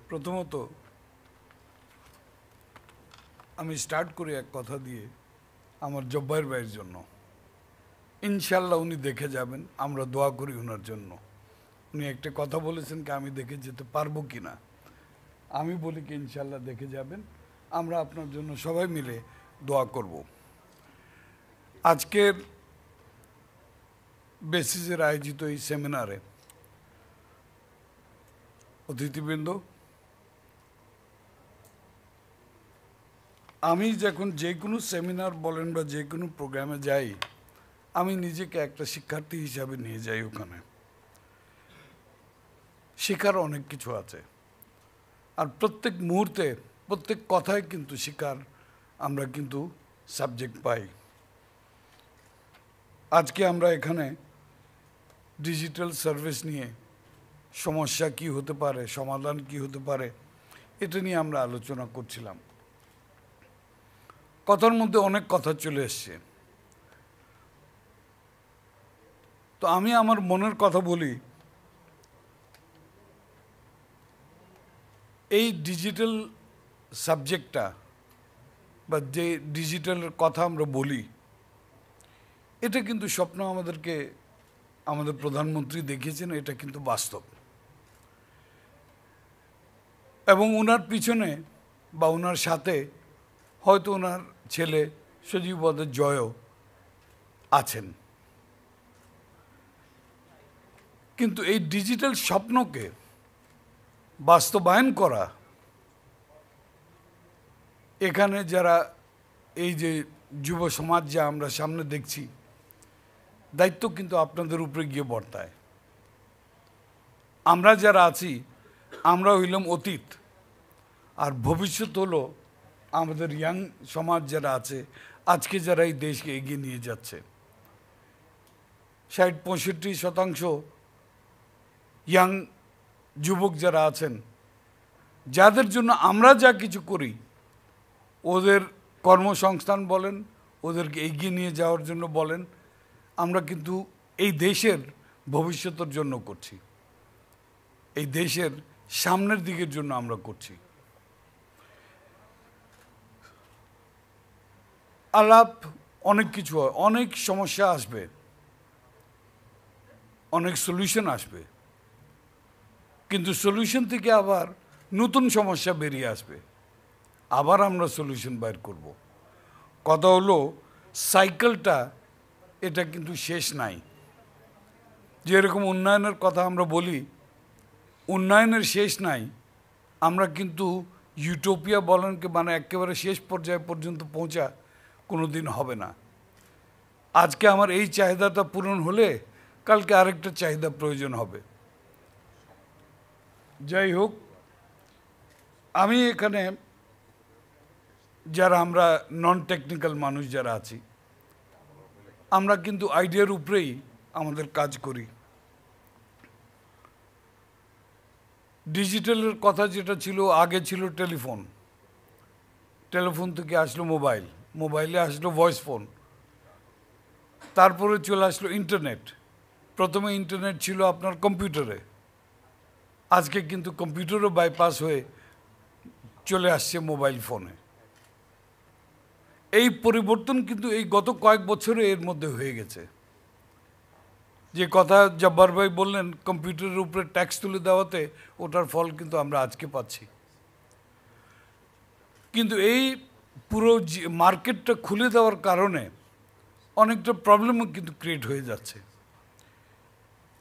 প্রথমত আমি স্টার্ট করি এক কথা দিয়ে আমার জব্বার ভাইয়ের জন্য। ইনশাল্লাহ উনি দেখে যাবেন, আমরা দোয়া করি ওনার জন্য। উনি একটা কথা বলেছেন কি আমি দেখে যেতে পারবো কি না, আমি বলি কি ইনশাল্লাহ দেখে যাবেন, আমরা আপনার জন্য সবাই মিলে দোয়া করব। আজকের বেসিসের আয়োজিত এই সেমিনারে অতিথিবৃন্দ, আমি যখন যে কোনো সেমিনার বলেন বা যে কোনো প্রোগ্রামে যাই, আমি নিজেকে একটা শিক্ষার্থী হিসাবে নিয়ে যাই। ওখানে শেখার অনেক কিছু আছে, আর প্রত্যেক মুহূর্তে প্রত্যেক কথায় কিন্তু শেখার আমরা কিন্তু সাবজেক্ট পাই। আজকে আমরা এখানে ডিজিটাল সার্ভিস নিয়ে সমস্যা কি হতে পারে, সমাধান কি হতে পারে, এটা নিয়ে আমরা আলোচনা করছিলাম। কথার মধ্যে অনেক কথা চলে এসছে, তো আমি আমার মনের কথা বলি। এই ডিজিটাল সাবজেক্টটা বা যে ডিজিটালের কথা আমরা বলি, এটা কিন্তু স্বপ্ন আমাদের প্রধানমন্ত্রী দেখিয়েছেন, এটা কিন্তু বাস্তব। এবং ওনার পিছনে বা ওনার সাথে হয়তো ওনার ছেলে সজীব ওয়াজেদ জয়ও আছেন। কিন্তু এই ডিজিটাল স্বপ্নকে বাস্তবায়ন করা, এখানে যারা এই যে যুব সমাজ যা আমরা সামনে দেখছি, দায়িত্ব কিন্তু আপনাদের উপরে গিয়ে বর্তায়। আমরা যারা আছি, আমরা হইলাম অতীত, আর ভবিষ্যৎ হলো আমাদের ইয়াং সমাজ যারা আছে, আজকে যারা এই দেশকে এগিয়ে নিয়ে যাচ্ছে। ৬০-৬৫% ইয়াং যুবক যারা আছেন, যাদের জন্য আমরা যা কিছু করি, ওদের কর্মসংস্থান বলেন, ওদেরকে এগিয়ে নিয়ে যাওয়ার জন্য বলেন, আমরা কিন্তু এই দেশের ভবিষ্যতের জন্য করছি, এই দেশের সামনের দিকের জন্য আমরা করছি। আলাপ অনেক কিছু হয়, অনেক সমস্যা আসবে, অনেক সলিউশন আসবে, কিন্তু সলিউশন থেকে আবার নতুন সমস্যা বেরিয়ে আসবে, আবার আমরা সলিউশন বাইর করব। কথা হলো সাইকেলটা, এটা কিন্তু শেষ নাই। যেরকম উন্নয়নের কথা আমরা বলি, উন্নয়নের শেষ নাই, আমরা কিন্তু ইউটোপিয়া বলেন কি মানে একেবারে শেষ পর্যায়ে পর্যন্ত পৌঁছা কোনো দিন হবে না। আজকে আমার এই চাহিদাটা পূরণ হলে কালকে আরেকটা চাহিদা প্রয়োজন হবে। যাই হোক, আমি এখানে যারা আমরা নন টেকনিক্যাল মানুষ যারা আছি, আমরা কিন্তু আইডিয়ার উপরেই আমাদের কাজ করি। ডিজিটালের কথা যেটা ছিল, আগে ছিল টেলিফোন, টেলিফোন থেকে আসলো মোবাইল, মোবাইলে আসলো ভয়েস ফোন, তারপরে চলে আসলো ইন্টারনেট। প্রথমে ইন্টারনেট ছিল আপনার কম্পিউটারে, আজকে কিন্তু কম্পিউটারও বাইপাস হয়ে চলে আসছে মোবাইল ফোনে। এই পরিবর্তন কিন্তু এই গত কয়েক বছরে এর মধ্যে হয়ে গেছে। যে কথা জব্বার ভাই বললেন, কম্পিউটারের উপরে ট্যাক্স তুলে দেওয়াতে ওটার ফল কিন্তু আমরা আজকে পাচ্ছি। কিন্তু এই পুরো মার্কেটটা খুলে দেওয়ার কারণে অনেকটা প্রবলেমও কিন্তু ক্রিয়েট হয়ে যাচ্ছে।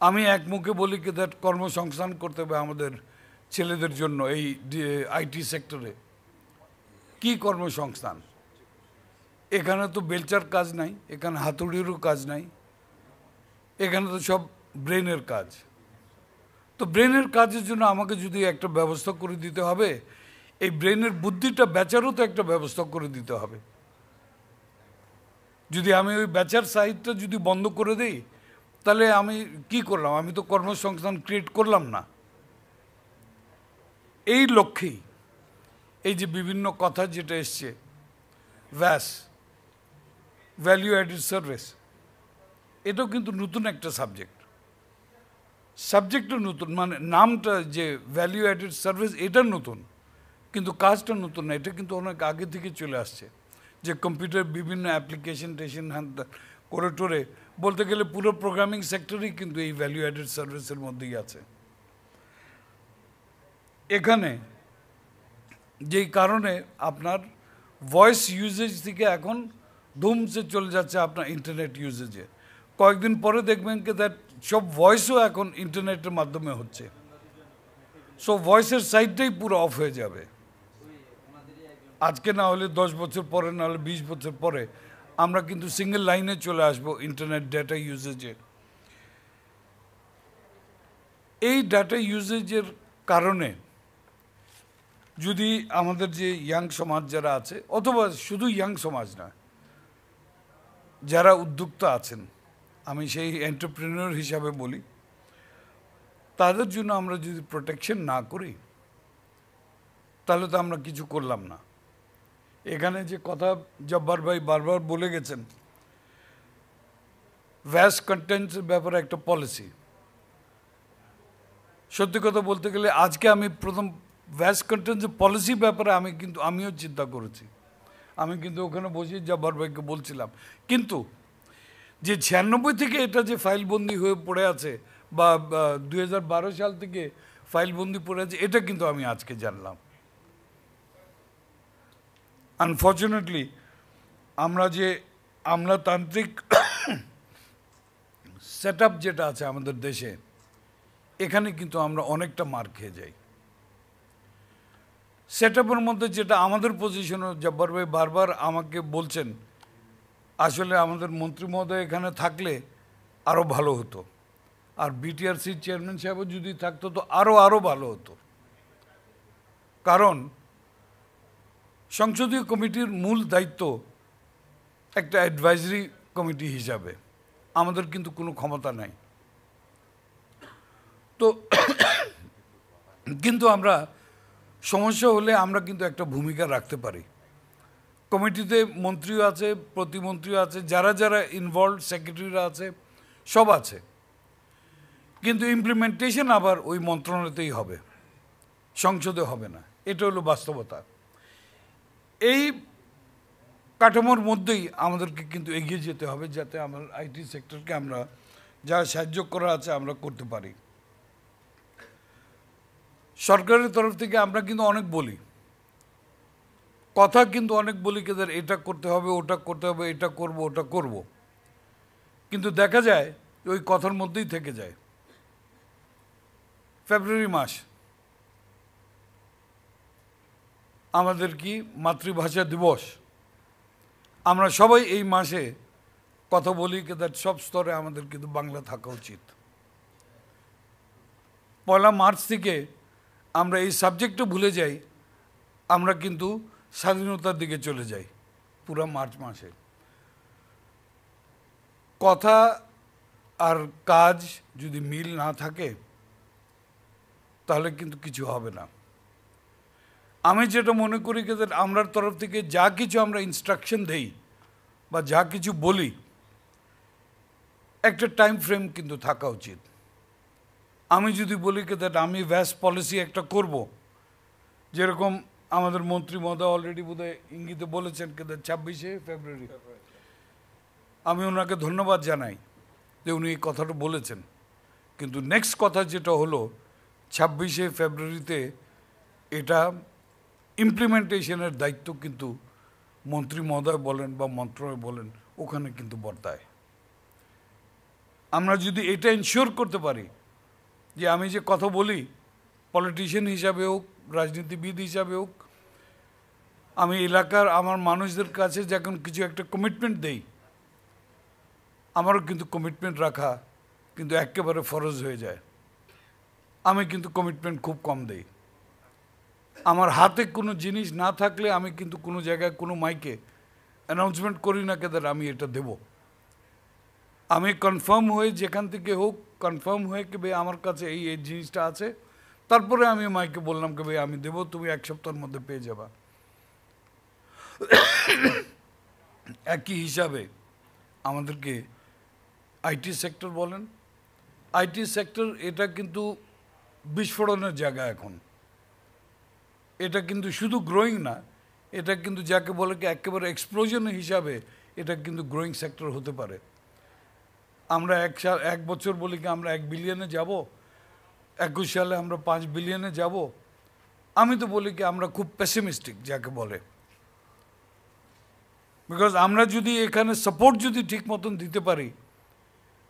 আমি এক মুখে বলি কি দ্যাট কর্মসংস্থান করতে হবে আমাদের ছেলেদের জন্য। এই আইটি সেক্টরে কি কর্মসংস্থান? এখানে তো বেলচার কাজ নাই, এখানে হাতুড়িরও কাজ নাই, এখানে তো সব ব্রেনের কাজ। তো ব্রেনের কাজের জন্য আমাকে যদি একটা ব্যবস্থা করে দিতে হবে, এই ব্রেনের বুদ্ধিটা বেচারও তো একটা ব্যবস্থা করে দিতে হবে। যদি আমি ওই বেচার সাইডটা যদি বন্ধ করে দিই, তাহলে আমি কি করলাম? আমি তো কর্মসংস্থান ক্রিয়েট করলাম না। এই লক্ষ্যেই এই যে বিভিন্ন কথা যেটা এসছে, ভ্যালু অ্যাডেড সার্ভিস, এটাও কিন্তু নতুন একটা সাবজেক্ট। সাবজেক্টটা নতুন, মানে নামটা যে ভ্যালু অ্যাডেড সার্ভিস এটা নতুন, কিন্তু কাজটা নতুন না। এটা কিন্তু অনেক আগে থেকে চলে আসছে, যে কম্পিউটার বিভিন্ন অ্যাপ্লিকেশন টেশন হ্যান করে টোরে বলতে গেলে পুরো প্রোগ্রামিং সেক্টরই কিন্তু এই ভ্যালু অ্যাডেড সার্ভিসের মধ্যেই আছে। এখানে যেই কারণে আপনার ভয়েস ইউজেজ থেকে এখন ধুমসে চলে যাচ্ছে আপনার ইন্টারনেট ইউজেজে। কয়েকদিন পরে দেখবেন কি দ্যাট সব ভয়েসও এখন ইন্টারনেটের মাধ্যমে হচ্ছে। সো ভয়েসের সাইডটাই পুরো অফ হয়ে যাবে। আজকে না হলে 10 বছর পরে, না হলে 20 বছর পরে আমরা কিন্তু সিঙ্গেল লাইনে চলে আসবো ইন্টারনেট ডেটা ইউজেজে। এই ডাটা ইউজেজের কারণে যদি আমাদের যে ইয়াং সমাজ যারা আছে, অথবা শুধু ইয়াং সমাজ না, যারা উদ্যোক্তা আছেন, আমি সেই এন্টারপ্রেনিয়র হিসাবে বলি, তাদের জন্য আমরা যদি প্রোটেকশন না করি তাহলে তো আমরা কিছু করলাম না। এখানে যে কথা জব্বার ভাই বারবার বলে গেছেন, ভ্যাস্ট কন্টেন্টসের ব্যাপারে একটা পলিসি। সত্যি কথা বলতে গেলে আজকে আমি প্রথম ভ্যাস্ট কন্টেন্টসের পলিসি ব্যাপারে আমিও চিন্তা করেছি। আমি কিন্তু ওখানে বসে জব্বার ভাইকে বলছিলাম, কিন্তু যে 96 থেকে এটা যে ফাইলবন্দি হয়ে পড়ে আছে, বা 2012 সাল থেকে ফাইলবন্দি পড়ে আছে, এটা কিন্তু আমি আজকে জানলাম। আনফর্চুনেটলি আমরা যে আমলাতান্ত্রিক সেট আপ যেটা আছে আমাদের দেশে, এখানে কিন্তু আমরা অনেকটা মার খেয়ে যাই। সেট আপের মধ্যে যেটা আমাদের পজিশনও জব্বার ভাই বারবার আমাকে বলছেন, আসলে আমাদের মন্ত্রী মহোদয় এখানে থাকলে আরও ভালো হতো, আর বিটিআরসি চেয়ারম্যান সাহেবও যদি থাকতো তো আরও ভালো হতো। কারণ সংসদীয় কমিটির মূল দায়িত্ব একটা অ্যাডভাইজারি কমিটি হিসাবে, আমাদের কিন্তু কোনো ক্ষমতা নাই। তো কিন্তু আমরা সমস্যা হলে আমরা কিন্তু একটা ভূমিকা রাখতে পারি। কমিটিতে মন্ত্রীও আছে, প্রতিমন্ত্রীও আছে, যারা যারা ইনভলভ, সেক্রেটারিরা আছে, সব আছে, কিন্তু ইমপ্লিমেন্টেশন আবার ওই মন্ত্রণালয়তেই হবে, সংসদে হবে না। এটা হলো বাস্তবতা। এই কাঠামোর মধ্যেই আমাদেরকে কিন্তু এগিয়ে যেতে হবে, যাতে আমার আইটি সেক্টরকে আমরা যা সাহায্য করা আছে আমরা করতে পারি। সরকারের তরফ থেকে আমরা কিন্তু অনেক বলি, কথা কিন্তু অনেক বলি, কিন্তু এটা করতে হবে, ওটা করতে হবে, এটা করব, ওটা করব, কিন্তু দেখা যায় ওই কথার মধ্যেই থেকে যায়। ফেব্রুয়ারি মাস আমাদের কি মাতৃভাষা দিবস, আমরা সবাই এই মাসে কথা বলি, কিন্তু সব স্তরে আমাদের কিন্তু বাংলা থাকা উচিত। 1 মার্চ থেকে আমরা এই সাবজেক্টটা ভুলে যাই, আমরা কিন্তু স্বাধীনতার দিকে চলে যাই। পুরো মার্চ মাসে কথা আর কাজ যদি মিল না থাকে তাহলে কিন্তু কিছু হবে না। আমি যেটা মনে করি যে আমরার তরফ থেকে যা কিছু আমরা ইনস্ট্রাকশন দেই বা যা কিছু বলি, একটা টাইম ফ্রেম কিন্তু থাকা উচিত। আমি যদি বলি যে আমি ভ্যাস্ট পলিসি একটা করব, যেরকম আমাদের মন্ত্রী মহোদয় অলরেডি বোধহয় ইঙ্গিতে বলেছেন যে 26শে ফেব্রুয়ারি, আমি ওনাকে ধন্যবাদ জানাই যে উনি এই কথাটা বলেছেন। কিন্তু নেক্সট কথা যেটা হলো 26শে ফেব্রুয়ারিতে এটা ইমপ্লিমেন্টেশনের দায়িত্ব কিন্তু মন্ত্রী মহোদয় বলেন বা মন্ত্রণালয় বলেন, ওখানে কিন্তু বর্তায়। আমরা যদি এটা ইনশিওর করতে পারি যে আমি যে কথা বলি, পলিটিশিয়ান হিসাবে হোক, রাজনীতিবিদ হিসাবে হোক, আমি এলাকার আমার মানুষদের কাছে যখন কিছু একটা কমিটমেন্ট দেই, আমারও কিন্তু কমিটমেন্ট রাখা কিন্তু একেবারে ফরজ হয়ে যায়। আমি কিন্তু কমিটমেন্ট খুব কম দেই। আমার হাতে কোনো জিনিস না থাকলে আমি কিন্তু কোনো জায়গায় কোনো মাইকে অ্যানাউন্সমেন্ট করি না কেদার আমি এটা দেব। আমি কনফার্ম হয়ে যেখান থেকে হোক, কনফার্ম হয়ে কি ভাই আমার কাছে এই এই জিনিসটা আছে, তারপরে আমি মাইকে বললাম কি ভাই আমি দেবো, তুমি 1 সপ্তাহের মধ্যে পেয়ে যাবা। একই হিসাবে আমাদেরকে আইটি সেক্টর বলেন, আইটি সেক্টর এটা কিন্তু বিস্ফোরণের জায়গা এখন। এটা কিন্তু শুধু গ্রোয়িং না, এটা কিন্তু যাকে বলে কি একেবারে এক্সপ্লোশন হিসাবে এটা কিন্তু গ্রোয়িং সেক্টর হতে পারে। আমরা এক বছর বলি কি আমরা 1 বিলিয়নে যাব, 21 সালে আমরা 5 বিলিয়নে যাব। আমি তো বলি কি আমরা খুব পেসিমিস্টিক যাকে বলে, বিকজ আমরা যদি এখানে সাপোর্ট যদি ঠিক মতন দিতে পারি,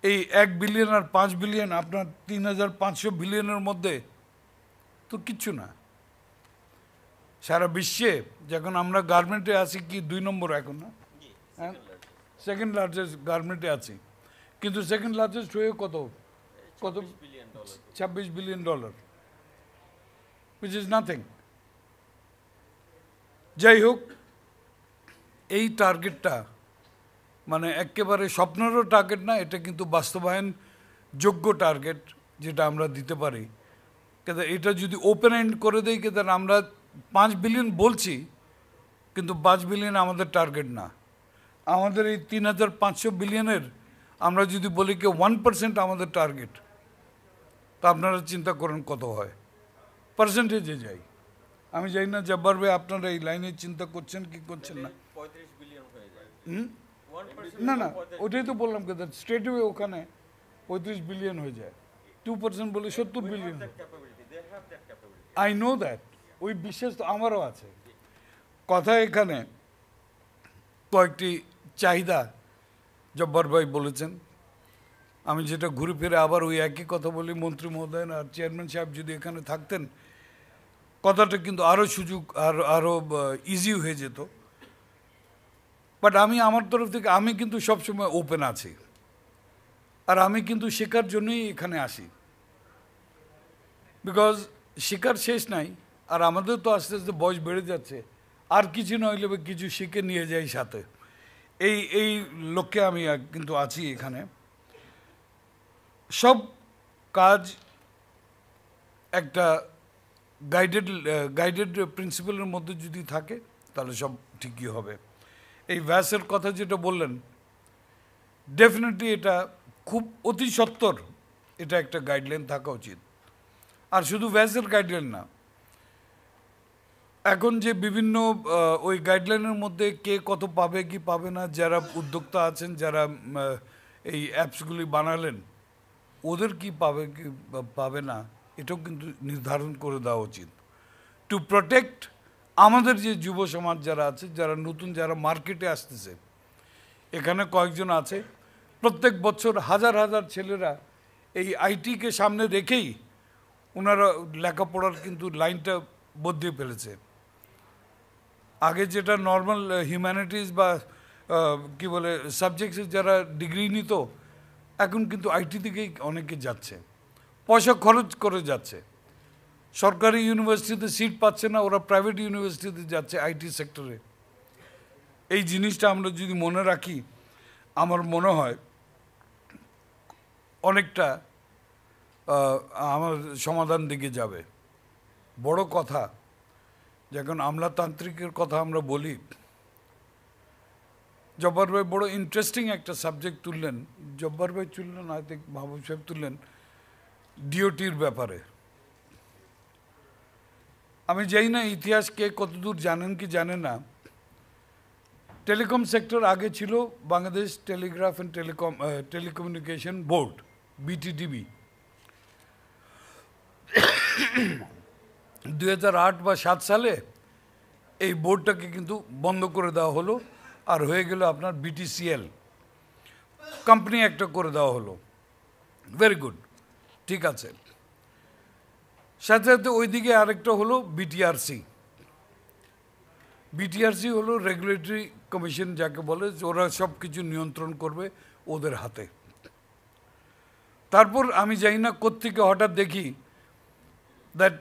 এই 1 বিলিয়ন আর 5 বিলিয়ন আপনার 3500 বিলিয়নের মধ্যে তো কিচ্ছু না। সারা বিশ্বে যখন আমরা গার্মেন্টে আছি কি 2 নম্বর এখন, না সেকেন্ড লার্জেস্ট গার্মেন্টে আছি, কিন্তু সেকেন্ড লার্জেস্ট হয়ে কত 26 billion dollar, which is nothing। যাই হোক, এই টার্গেটটা মানে একেবারে স্বপ্নেরও টার্গেট না, এটা কিন্তু বাস্তবায়ন যোগ্য টার্গেট যেটা আমরা দিতে পারি। কিন্তু এটা যদি ওপেন এন্ড করে দেই, কিন্তু আমরা 5 বিলিয়ন বলছি, কিন্তু 5 বিলিয়ন আমাদের টার্গেট না। আমাদের এই 3500 বিলিয়নের আমরা যদি বলি কি 1% আমাদের টার্গেট, তা আপনারা চিন্তা করেন কত হয়, পার্সেন্টেজে যাই। আমি জানি না জব্বার ভাই আপনারা এই লাইনে চিন্তা করছেন কি করছেন না। 35 বিলিয়ন হয়ে যায়। না না, ওটাই তো বললাম কিন্তু স্ট্রেট ওয়ে ওখানে 35 বিলিয়ন হয়ে যায়। 2% বলে 70 বিলিয়ন। আই নো দ্যাট, ওই বিশ্বাস তো আমারও আছে। কথা এখানে কয়েকটি চাহিদা জব্বার ভাই বলেছেন, আমি যেটা ঘুরে ফিরে আবার ওই একই কথা বলি, মন্ত্রী মহোদয় আর চেয়ারম্যান সাহেব যদি এখানে থাকতেন কথাটা কিন্তু আরও সুযোগ আরও ইজি হয়ে যেত। বাট আমি আমার তরফ থেকে আমি কিন্তু সবসময় ওপেন আছি, আর আমি কিন্তু শেখার জন্যই এখানে আসি, বিকজ শেখার শেষ নাই। আর আমাদের তো আস্তে আস্তে বয়স বেড়ে যাচ্ছে, আর কিছু নইলে কিছু শিখে নিয়ে যাই সাথে, এই লক্ষ্যে আমি কিন্তু আছি এখানে। সব কাজ একটা গাইডেড প্রিন্সিপালের মধ্যে যদি থাকে তাহলে সব ঠিকই হবে। এই ভ্যাসের কথা যেটা বললেন, ডেফিনেটলি এটা খুব অতি সত্বর এটা একটা গাইডলাইন থাকা উচিত। আর শুধু ভ্যাসের গাইডলাইন না, এখন যে বিভিন্ন ওই গাইডলাইনের মধ্যে কে কত পাবে কি পাবে না, যারা উদ্যোক্তা আছেন, যারা এই অ্যাপসগুলি বানালেন, ওদের কি পাবে কি পাবে না এটাও কিন্তু নির্ধারণ করে দেওয়া উচিত, টু প্রোটেক্ট আমাদের যে যুব সমাজ যারা আছে, যারা নতুন, যারা মার্কেটে আসতেছে। এখানে কয়েকজন আছে, প্রত্যেক বছর হাজার হাজার ছেলেরা এই আইটিকে সামনে রেখেই ওনারা লেখাপড়ার কিন্তু লাইনটা বদলে ফেলেছে। আগে যেটা নর্মাল হিউম্যানিটিস বা কি বলে সাবজেক্টসে যারা ডিগ্রি নিত, এখন কিন্তু আইটি দিকেই অনেকে যাচ্ছে, পয়সা খরচ করে যাচ্ছে। সরকারি ইউনিভার্সিটিতে সিট পাচ্ছে না, ওরা প্রাইভেট ইউনিভার্সিটিতে যাচ্ছে আইটি সেক্টরে। এই জিনিসটা আমরা যদি মনে রাখি, আমার মনে হয় অনেকটা আমার সমাধান দিকে যাবে। বড় কথা, যখন আমলাতান্ত্রিকের কথা আমরা বলি, জব্বার ভাই বড় ইন্টারেস্টিং একটা সাবজেক্ট তুললেন, জব্বার ভাই তুললেন, আই থিঙ্ক মাহবুব সাহেব তুললেন, ডিওটির ব্যাপারে। আমি জানি না ইতিহাস কে কতদূর জানেন কি জানেন না, টেলিকম সেক্টর আগে ছিল Bangladesh telegraph and telecommunication board, BTDB. 2008 বা 7 সালে এই বোর্ডটাকে কিন্তু বন্ধ করে দেওয়া হলো, আর হয়ে গেল আপনার বিটিসিএল, কোম্পানি একটা করে দেওয়া হলো। ভেরি গুড, ঠিক আছে। সাথে সাথে ওইদিকে আরেকটা হলো বিটিআরসি। বিটিআরসি হলো রেগুলেটরি কমিশন যাকে বলে, ওরা সব কিছু নিয়ন্ত্রণ করবে ওদের হাতে। তারপর আমি জানি না কোত্থেকে হঠাৎ দেখি দ্যাট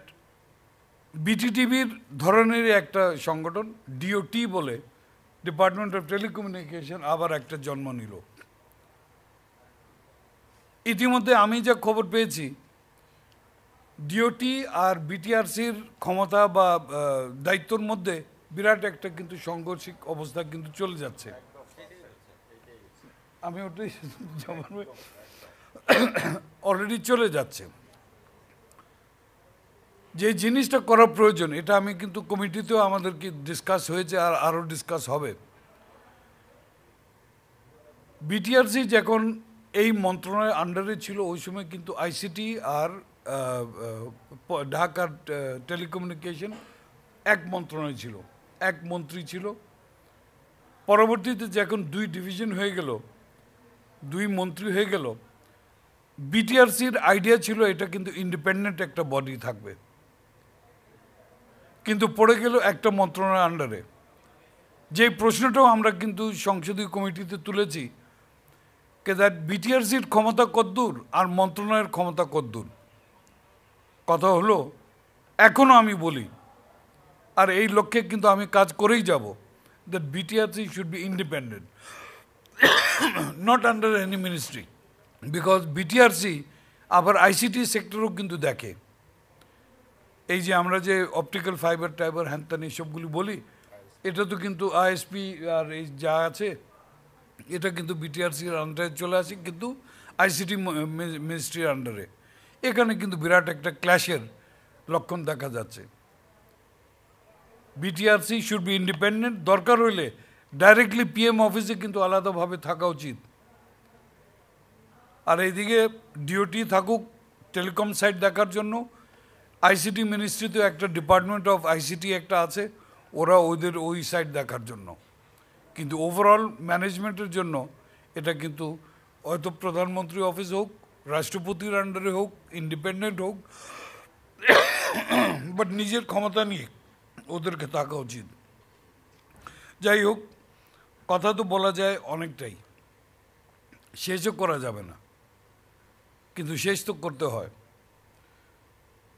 বিটিটিভির ধরনের একটা সংগঠন ডিওটি বলে, ডিপার্টমেন্ট অফ টেলিকমিউনিকেশন, আবার একটা জন্ম নিল। ইতিমধ্যে আমি যা খবর পেয়েছি, ডিওটি আর বিটিআরসির ক্ষমতা বা দায়িত্বর মধ্যে বিরাট একটা কিন্তু সাংঘর্ষিক অবস্থা কিন্তু চলে যাচ্ছে। আমি ওটাই অলরেডি চলে যাচ্ছে। যে জিনিসটা করা প্রয়োজন, এটা আমি কিন্তু কমিটিতেও আমাদেরকে ডিসকাস হয়েছে, আর আরও ডিসকাস হবে। বিটিআরসি যখন এই মন্ত্রণালয়ের আন্ডারে ছিল, ওই সময় কিন্তু আইসিটি আর ঢাকার টেলিকমিউনিকেশন এক মন্ত্রণালয় ছিল, এক মন্ত্রী ছিল। পরবর্তীতে যখন দুই ডিভিশন হয়ে গেল, দুই মন্ত্রী হয়ে গেল, বিটিআরসির আইডিয়া ছিল এটা কিন্তু ইন্ডিপেন্ডেন্ট একটা বডি থাকবে, কিন্তু পড়ে গেল একটা মন্ত্রণালয়ের আন্ডারে। যে প্রশ্নটাও আমরা কিন্তু সংসদীয় কমিটিতে তুলেছি, দ্যাট বিটিআরসির ক্ষমতা কদ্দূর আর মন্ত্রণালয়ের ক্ষমতা কদ্দূর। কথা হলো, এখনও আমি বলি, আর এই লক্ষ্যে কিন্তু আমি কাজ করেই যাব, that BTRC should be independent, not under any ministry. Because BTRC আবার আইসিটি সেক্টরও কিন্তু দেখে। এই যে আমরা যে অপটিক্যাল ফাইবার টাইবার হ্যানত্যান এইসবগুলি বলি, এটা তো কিন্তু আইএসপি আর এই যা আছে, এটা কিন্তু বিটিআরসির আন্ডারে চলে আসে, কিন্তু আইসিটি মিনিস্ট্রির আন্ডারে। এখানে কিন্তু বিরাট একটা ক্ল্যাশের লক্ষণ দেখা যাচ্ছে। বিটিআরসি শুড বি ইন্ডিপেন্ডেন্ট, দরকার হইলে ডাইরেক্টলি পিএম অফিসে কিন্তু আলাদাভাবে থাকা উচিত। আর এইদিকে ডিওটি থাকুক টেলিকম সাইট দেখার জন্য, আইসিটি মিনিস্ট্রিতেও একটা ডিপার্টমেন্ট অফ আইসিটি একটা আছে, ওরা ওদের ওই সাইট দেখার জন্য। কিন্তু ওভারঅল ম্যানেজমেন্টের জন্য এটা কিন্তু হয়তো প্রধানমন্ত্রী অফিস হোক, রাষ্ট্রপতির আন্ডারে হোক, ইন্ডিপেন্ডেন্ট হোক, বাট নিজের ক্ষমতা নিয়ে ওদেরকে থাকা উচিত। যাই হোক, কথা তো বলা যায় অনেকটাই, শেষও করা যাবে না, কিন্তু শেষ তো করতে হয়।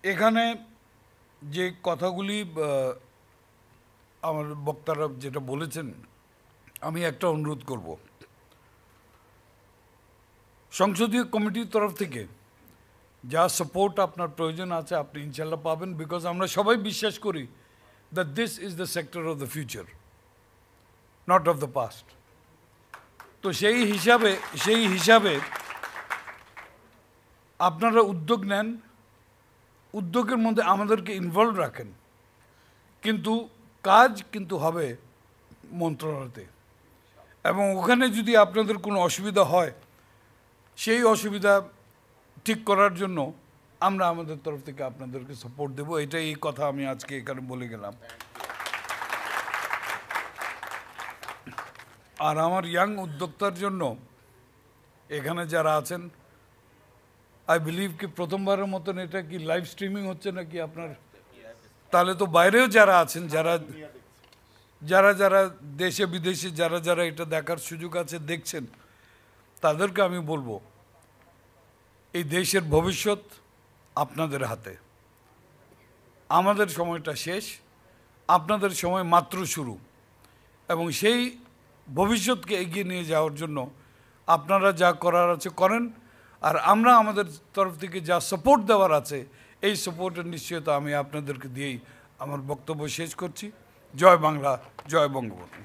এখানে যে কথাগুলি আমার বক্তারা যেটা বলেছেন, আমি একটা অনুরোধ করব, সংসদীয় কমিটির তরফ থেকে যা সাপোর্ট আপনার প্রয়োজন আছে আপনি ইনশাল্লাহ পাবেন, বিকজ আমরা সবাই বিশ্বাস করি that this is the sector of the future, not of the past. তো সেই হিসাবে আপনারা উদ্যোগ নেন, উদ্যোগের মধ্যে আমাদেরকে ইনভলভ রাখেন, কিন্তু কাজ কিন্তু হবে মন্ত্রণালয়তে। এবং ওখানে যদি আপনাদের কোনো অসুবিধা হয়, সেই অসুবিধা ঠিক করার জন্য আমরা আমাদের তরফ থেকে আপনাদেরকে সাপোর্ট দেব। এটাই এই কথা আমি আজকে এখানে বলে গেলাম। আর আমার ইয়াং উদ্যোক্তার জন্য এখানে যারা আছেন, আই বিলিভ কি প্রথমবারের মতন এটা কি লাইভ স্ট্রিমিং হচ্ছে নাকি আপনার? তাহলে তো বাইরেও যারা আছেন, যারা দেশে বিদেশে যারা এটা দেখার সুযোগ আছে, দেখছেন, তাদেরকে আমি বলবো, এই দেশের ভবিষ্যৎ আপনাদের হাতে। আমাদের সময়টা শেষ, আপনাদের সময় মাত্র শুরু, এবং সেই ভবিষ্যৎকে এগিয়ে নিয়ে যাওয়ার জন্য আপনারা যা করার আছে করেন, আর আমরা আমাদের তরফ থেকে যা সাপোর্ট দেওয়ার আছে, এই সাপোর্টের নিশ্চয়তা আমি আপনাদেরকে দিয়েই আমার বক্তব্য শেষ করছি। জয় বাংলা, জয় বঙ্গবন্ধু।